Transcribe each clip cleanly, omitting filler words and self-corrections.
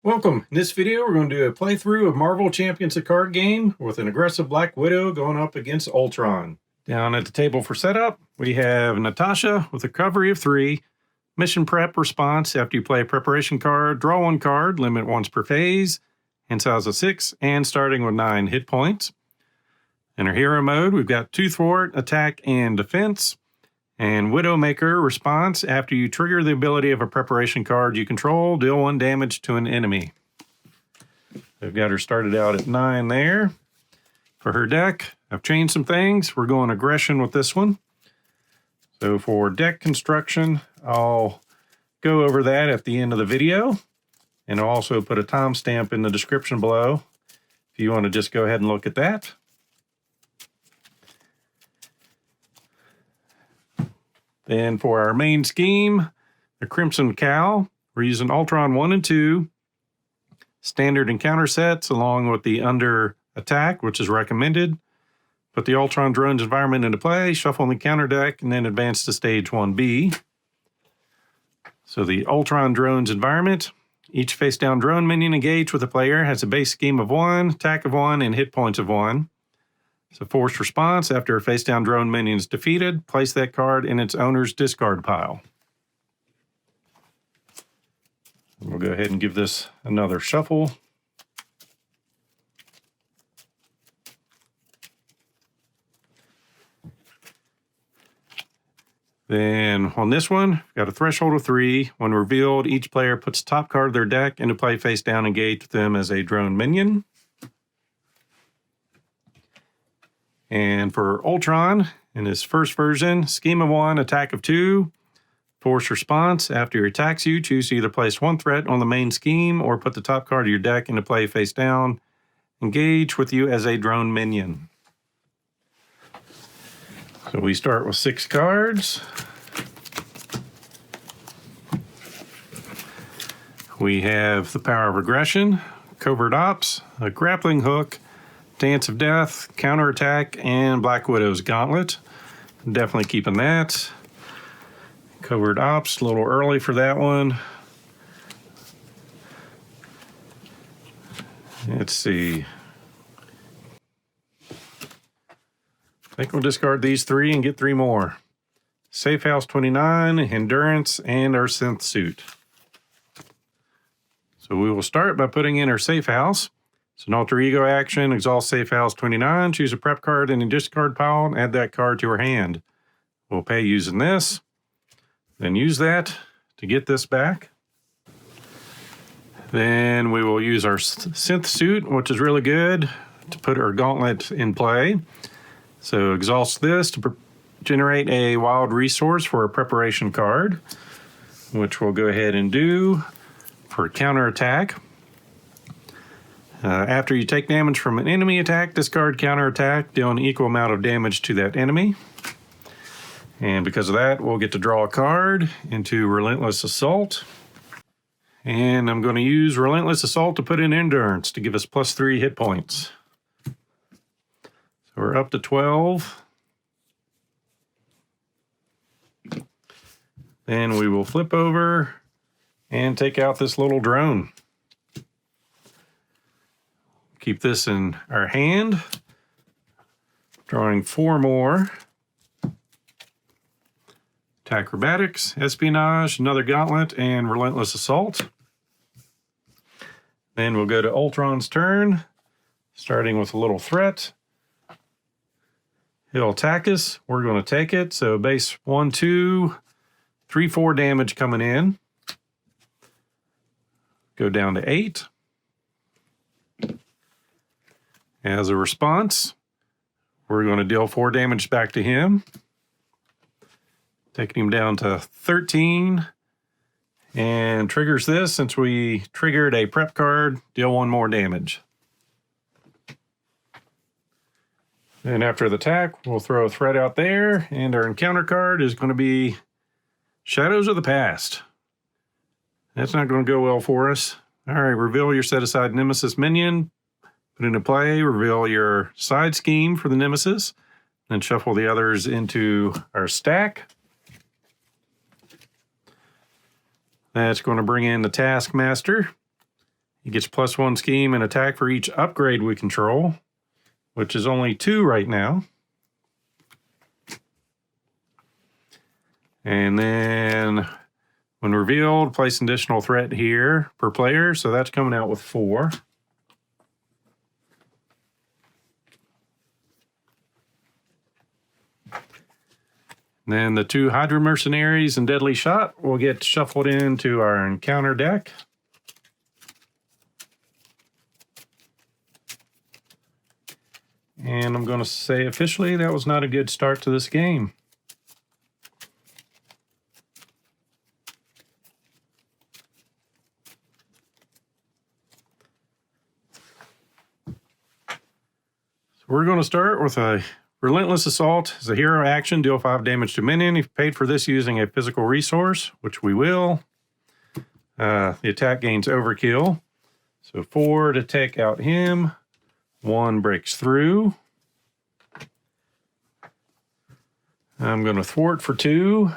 Welcome. In this video, we're going to do a playthrough of Marvel Champions the card game with an aggressive Black Widow going up against ULTRON. Down at the table for setup, we have Natasha with a recovery of 3, mission prep response after you play a preparation card, draw 1 card, limit once per phase, hand size of 6, and starting with 9 hit points. In her hero mode, we've got 2 thwart, attack, and defense. And Widowmaker response, after you trigger the ability of a preparation card you control, deal 1 damage to an enemy. I've got her started out at 9 there. For her deck, I've changed some things. We're going aggression with this one. So for deck construction, I'll go over that at the end of the video. And I'll also put a timestamp in the description below if you want to just go ahead and look at that. Then for our main scheme, the Crimson Cow, we're using ULTRON 1 and 2, standard and counter sets, along with the under attack, which is recommended. Put the ULTRON drones environment into play, shuffle the counter deck, and then advance to stage 1B. So the ULTRON drones environment, each face down drone minion engaged with a player has a base scheme of 1, attack of 1, and hit points of 1. So forced response, after a face-down drone minion is defeated, place that card in its owner's discard pile. We'll go ahead and give this another shuffle. Then on this one, we've got a threshold of 3. When revealed, each player puts the top card of their deck into play face-down, engaged with them as a drone minion. And for ULTRON, in his first version, scheme of 1, attack of 2, force response. After he attacks you, choose to either place 1 threat on the main scheme or put the top card of your deck into play face down. Engage with you as a drone minion. So we start with 6 cards. We have the Power of Aggression, Covert Ops, a Grappling Hook, Dance of Death, Counterattack, and Black Widow's Gauntlet. Definitely keeping that. Covert Ops, a little early for that one. Let's see. I think we'll discard these 3 and get 3 more. Safe House 29, Endurance, and our Synth Suit. So we will start by putting in our Safe House. It's an alter ego action, exhaust Safe House 29, choose a prep card in the discard pile, and add that card to her hand. We'll pay using this, then use that to get this back. Then we will use our Synth Suit, which is really good, to put our Gauntlet in play. So exhaust this to generate a wild resource for a preparation card, which we'll go ahead and do for counterattack. After you take damage from an enemy attack, discard counterattack, deal an equal amount of damage to that enemy. And because of that, we'll get to draw a card into Relentless Assault. And I'm going to use Relentless Assault to put in Endurance to give us +3 hit points. So we're up to 12. Then we will flip over and take out this little drone. Keep this in our hand, drawing 4 more. Acrobatics, Espionage, another Gauntlet, and Relentless Assault. Then we'll go to ULTRON's turn, starting with a little threat. He'll attack us. We're going to take it. So base 1, 2, 3, 4 damage coming in. Go down to 8. As a response, we're going to deal 4 damage back to him, taking him down to 13, and triggers this since we triggered a prep card, deal 1 more damage. And after the attack, we'll throw a threat out there, and our encounter card is going to be Shadows of the Past. That's not going to go well for us. All right, reveal your set-aside Nemesis minion. Put into play, reveal your side scheme for the Nemesis, then shuffle the others into our stack. That's going to bring in the Taskmaster He gets +1 scheme and attack for each upgrade we control, which is only 2 right now. And then when revealed, place an additional threat here per player. So that's coming out with 4. And then the 2 Hydra Mercenaries and Deadly Shot will get shuffled into our encounter deck. And I'm going to say officially that was not a good start to this game. So we're going to start with a Relentless Assault. As a hero action, deal 5 damage to minion. If paid for this using a physical resource, which we will. The attack gains overkill. So 4 to take out him. 1 breaks through. I'm going to thwart for 2.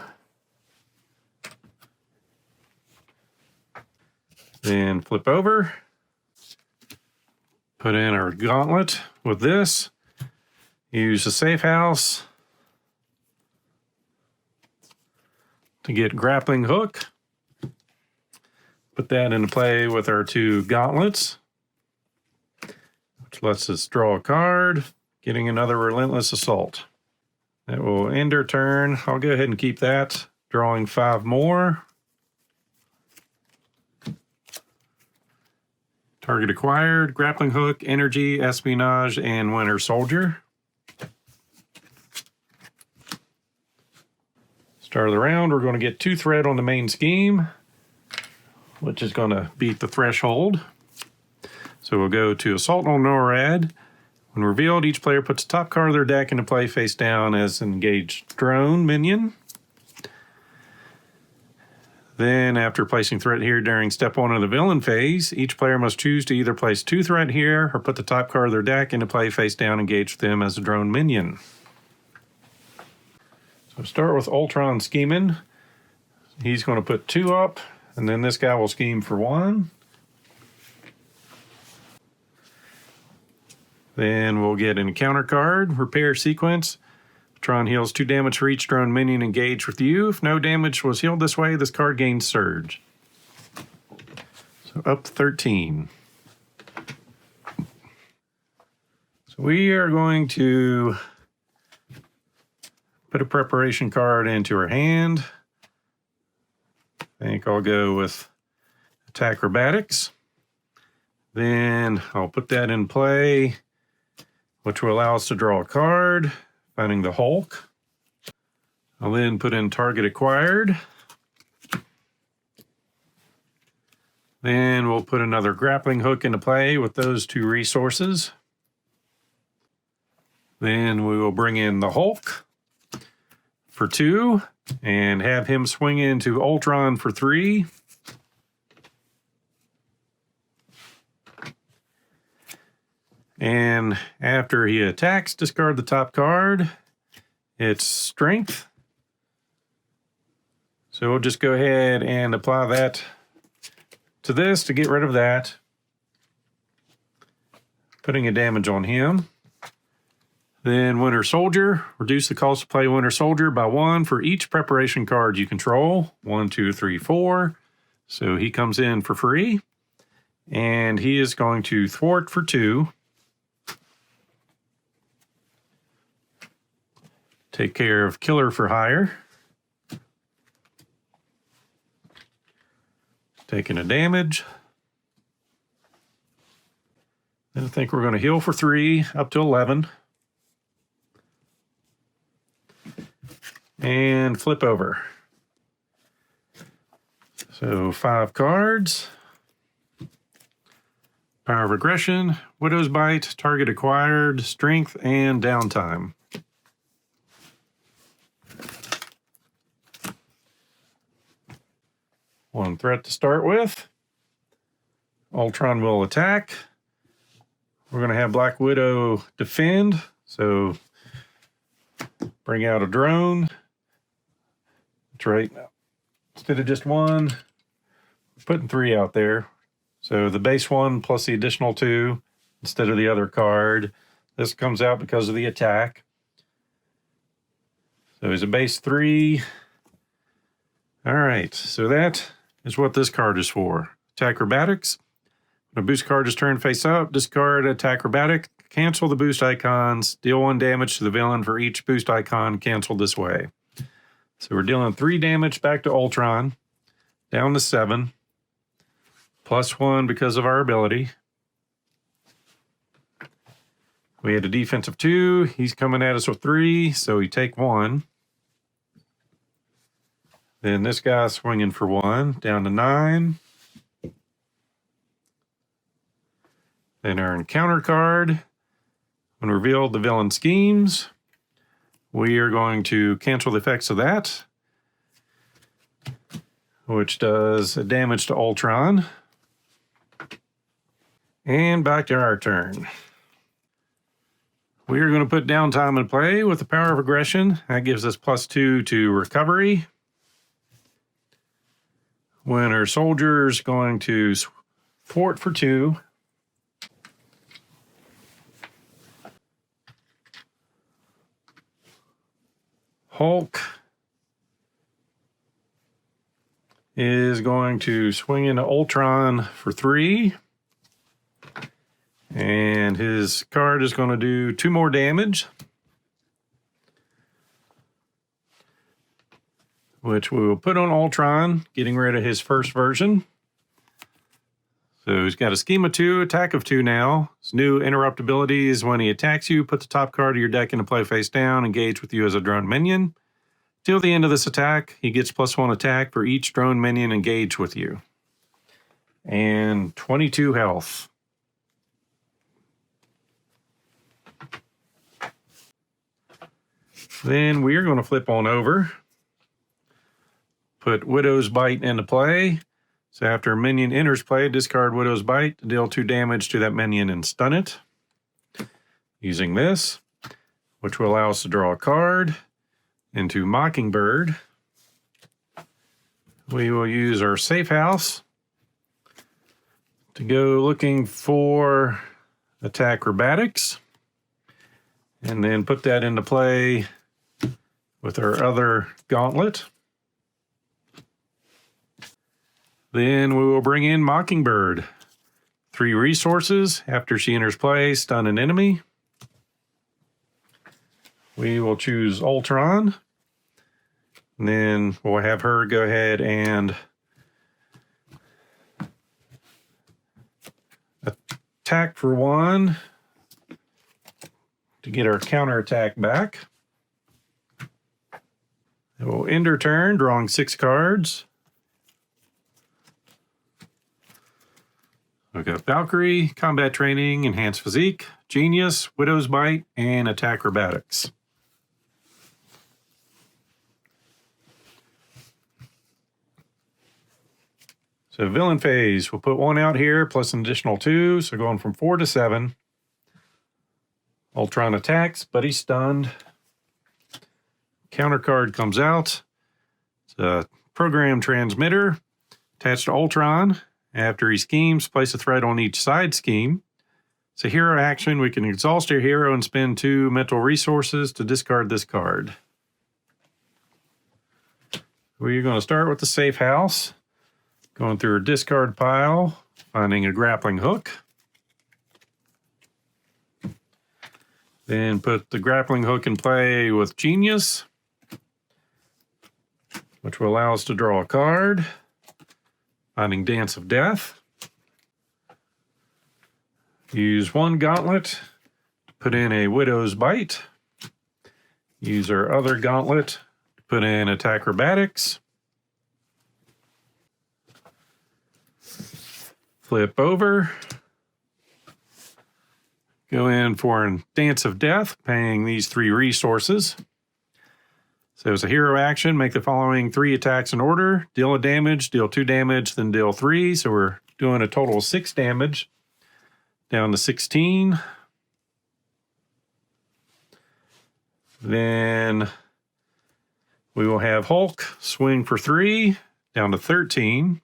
Then flip over. Put in our gauntlet with this. Use the safe house to get grappling hook. Put that into play with our 2 gauntlets, which lets us draw a card, getting another Relentless Assault. That will end our turn. I'll go ahead and keep that, drawing 5 more. Target acquired, grappling hook, energy, espionage, and Winter Soldier. Start of the round, we're going to get 2 threat on the main scheme, which is going to beat the threshold. So we'll go to Assault on NORAD. When revealed, each player puts the top card of their deck into play face down as an engaged drone minion. Then, after placing threat here during step 1 of the villain phase, each player must choose to either place 2 threat here or put the top card of their deck into play face down, engaged with them as a drone minion. So start with ULTRON scheming. He's going to put 2 up, and then this guy will scheme for 1. Then we'll get an encounter card, repair sequence. Tron heals 2 damage for each drone minion engaged with you. If no damage was healed this way, this card gains surge. So up to 13. So we are going to put a preparation card into her hand. I think I'll go with attack acrobatics. Then I'll put that in play, which will allow us to draw a card, finding the Hulk. I'll then put in target acquired. Then we'll put another grappling hook into play with those 2 resources. Then we will bring in the Hulk for 2 and have him swing into ULTRON for 3. And after he attacks, discard the top card. It's strength. So we'll just go ahead and apply that to this to get rid of that. Putting a damage on him. Then Winter Soldier. Reduce the cost to play Winter Soldier by 1 for each preparation card you control. 1, 2, 3, 4. So he comes in for free. And he is going to thwart for 2. Take care of Killer for hire. Taking a damage. Then I think we're going to heal for 3 up to 11. And flip over. So 5 cards. Power of Aggression, Widow's Bite, target acquired, strength, and downtime. One threat to start with. ULTRON will attack. We're going to have Black Widow defend. So bring out a drone. That's right. Instead of just 1, putting 3 out there. So the base one plus the additional 2 instead of the other card. This comes out because of the attack. So he's a base 3. All right, so that is what this card is for. Attack Acrobatics. When a boost card is turned face up, discard Attack Acrobatic, cancel the boost icons, deal 1 damage to the villain for each boost icon canceled this way. So we're dealing 3 damage back to Ultron, down to 7, plus 1 because of our ability. We had a defense of 2. He's coming at us with 3, so we take 1. Then this guy's swinging for 1, down to 9. Then our encounter card. When revealed, the villain schemes. We are going to cancel the effects of that, which does damage to Ultron. And back to our turn. We are going to put downtime in play with the power of aggression. That gives us +2 to recovery. When our soldier's going to thwart for 2. Hulk is going to swing into Ultron for 3. And his card is going to do 2 more damage, which we will put on Ultron, getting rid of his first version. So he's got a scheme of 2, attack of 2 now. His new interrupt ability is when he attacks you, put the top card of your deck into play face down, engage with you as a drone minion. Till the end of this attack, he gets +1 attack for each drone minion engaged with you. And 22 health. Then we are going to flip on over. Put Widow's Bite into play. So after a minion enters play, discard Widow's Bite to deal 2 damage to that minion and stun it. Using this, which will allow us to draw a card. Into Mockingbird. We will use our safe house to go looking for Attack Acrobatics. And then put that into play with our other gauntlet. Then we will bring in Mockingbird. 3 resources. After she enters play, stun an enemy. We will choose Ultron. And then we'll have her go ahead and attack for 1 to get our counterattack back. It will end her turn, drawing 6 cards. We've got Valkyrie, Combat Training, Enhanced Physique, Genius, Widow's Bite, and Attack Acrobatics. So villain phase, we'll put 1 out here, plus an additional 2, so going from 4 to 7. Ultron attacks, but he's stunned. Counter card comes out. It's a program transmitter attached to Ultron. After he schemes, place a threat on each side scheme. It's a hero action. We can exhaust your hero and spend 2 mental resources to discard this card. We're going to start with the safe house. Going through a discard pile, finding a grappling hook. Then put the grappling hook in play with Genius, which will allow us to draw a card. Finding Dance of Death. Use 1 gauntlet to put in a Widow's Bite. Use our other gauntlet to put in Attack Acrobatics. Flip over. Go in for a Dance of Death, paying these 3 resources. So as a hero action, make the following 3 attacks in order. Deal a damage, deal 2 damage, then deal 3. So we're doing a total of 6 damage. Down to 16. Then we will have Hulk swing for 3, down to 13.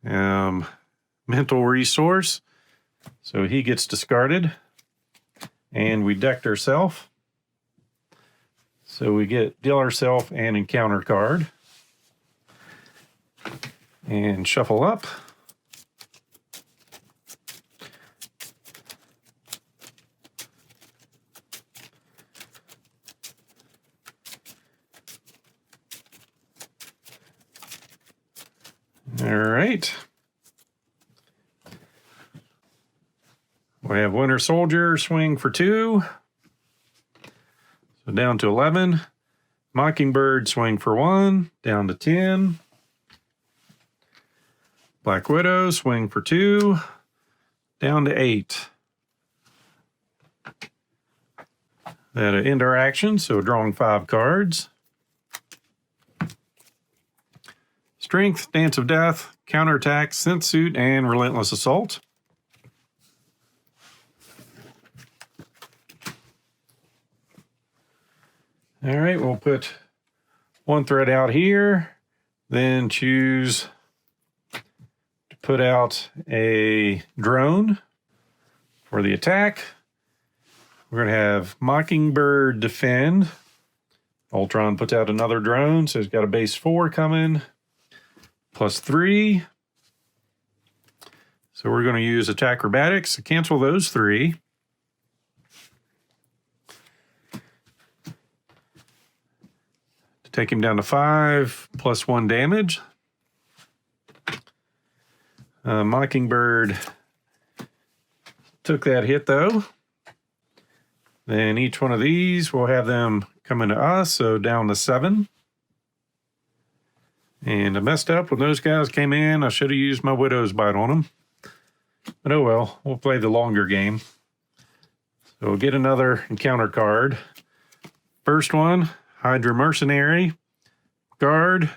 mental resource. So he gets discarded. And we decked ourselves. So we deal ourselves an encounter card. And shuffle up. All right. We have Winter Soldier swing for 2. So down to 11. Mockingbird swing for 1, down to 10. Black Widow swing for 2, down to 8. That'll end our action, so drawing 5 cards. Strength, Dance of Death, Counterattack, Synth Suit, and Relentless Assault. All right, we'll put 1 thread out here, then choose to put out a drone for the attack. We're going to have Mockingbird defend. Ultron puts out another drone, so he's got a base 4 coming, +3. So we're going to use Attack Acrobatics to cancel those 3. Take him down to 5, +1 damage. Mockingbird took that hit, though. Then each one of these, we'll have them coming to us, so down to 7. And I messed up when those guys came in. I should have used my Widow's Bite on them. But oh well, we'll play the longer game. So we'll get another encounter card. First one, Hydra Mercenary. Guard.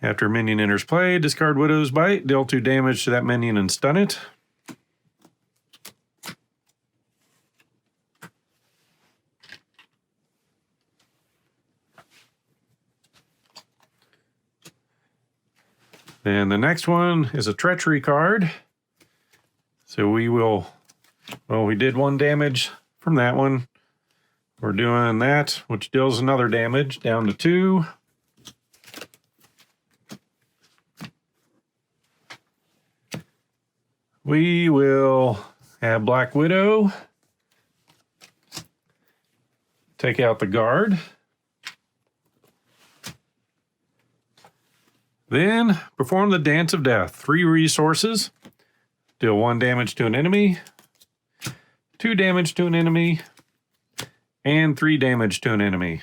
After a minion enters play, discard Widow's Bite, deal 2 damage to that minion and stun it. Then the next one is a Treachery card. So we will, well, we did 1 damage from that one. We're doing that, which deals another damage, down to 2. We will have Black Widow take out the guard. Then perform the Dance of Death. 3 resources. Deal 1 damage to an enemy, 2 damage to an enemy, and 3 damage to an enemy.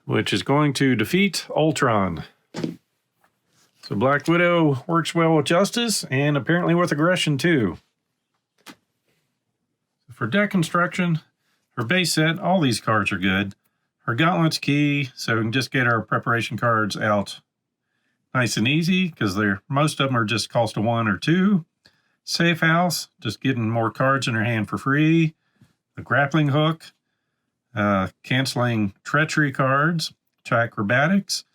Which is going to defeat Ultron. So Black Widow works well with Justice and apparently with Aggression too. For deck construction, her base set, all these cards are good. Her Gauntlet's key, so we can just get our preparation cards out nice and easy because most of them are just cost of 1 or 2. Safe House, just getting more cards in her hand for free. The Grappling Hook, canceling Treachery cards. Attack Acrobatics.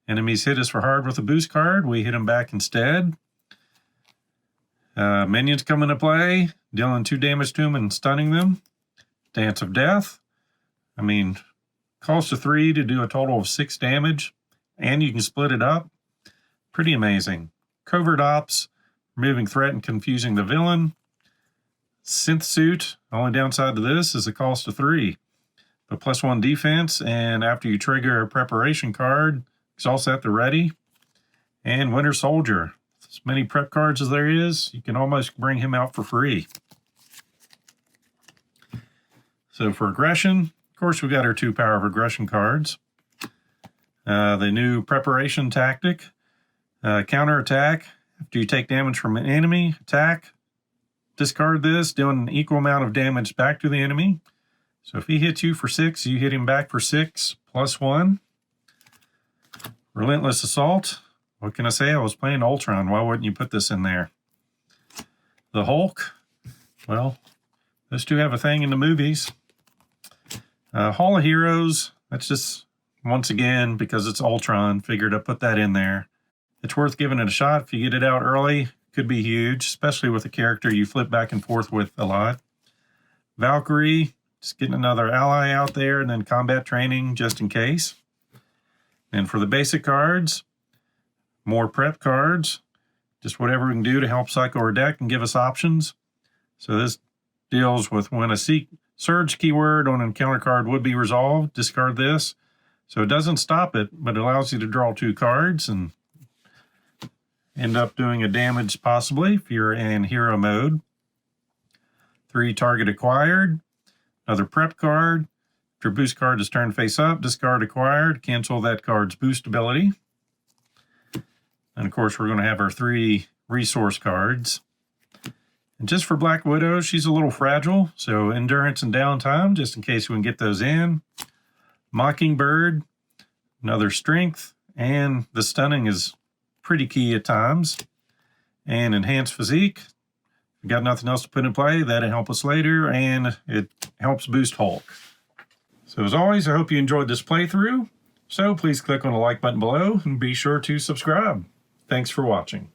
Enemies hit us for hard with a boost card. We hit them back instead. Minions come into play, dealing 2 damage to them and stunning them. Dance of Death. I mean, cost of 3 to do a total of 6 damage, and you can split it up. Pretty amazing. Covert Ops. Removing threat and confusing the villain. Synth Suit. Only downside to this is the cost of 3. But +1 defense, and after you trigger a preparation card, exhaust at the ready. And Winter Soldier. As many prep cards as there is, you can almost bring him out for free. So for aggression, of course, we got our 2 Power of Aggression cards. The new preparation tactic. Counterattack. After you take damage from an enemy, attack, discard this, doing an equal amount of damage back to the enemy. So if he hits you for 6, you hit him back for 6, +1. Relentless Assault. What can I say? I was playing Ultron. Why wouldn't you put this in there? The Hulk. Well, those two have a thing in the movies. Hall of Heroes. That's just once again, because it's Ultron, figured I'd put that in there. It's worth giving it a shot. If you get it out early, could be huge, especially with a character you flip back and forth with a lot. Valkyrie, just getting another ally out there, and then combat training just in case. And for the basic cards, more prep cards, just whatever we can do to help cycle our deck and give us options. So this deals with when a surge keyword on an encounter card would be resolved, discard this. So it doesn't stop it, but it allows you to draw 2 cards and end up doing a damage possibly if you're in hero mode. 3 target acquired, another prep card. If your boost card is turned face up, discard acquired, cancel that card's boost ability. And of course, we're going to have our 3 resource cards. And just for Black Widow, she's a little fragile, so endurance and downtime, just in case we can get those in. Mockingbird, another strength, and the stunning is pretty key at times. And enhanced physique. If we got nothing else to put in play, that'll help us later, and it helps boost Hulk. So as always, I hope you enjoyed this playthrough. So please click on the like button below and be sure to subscribe. Thanks for watching.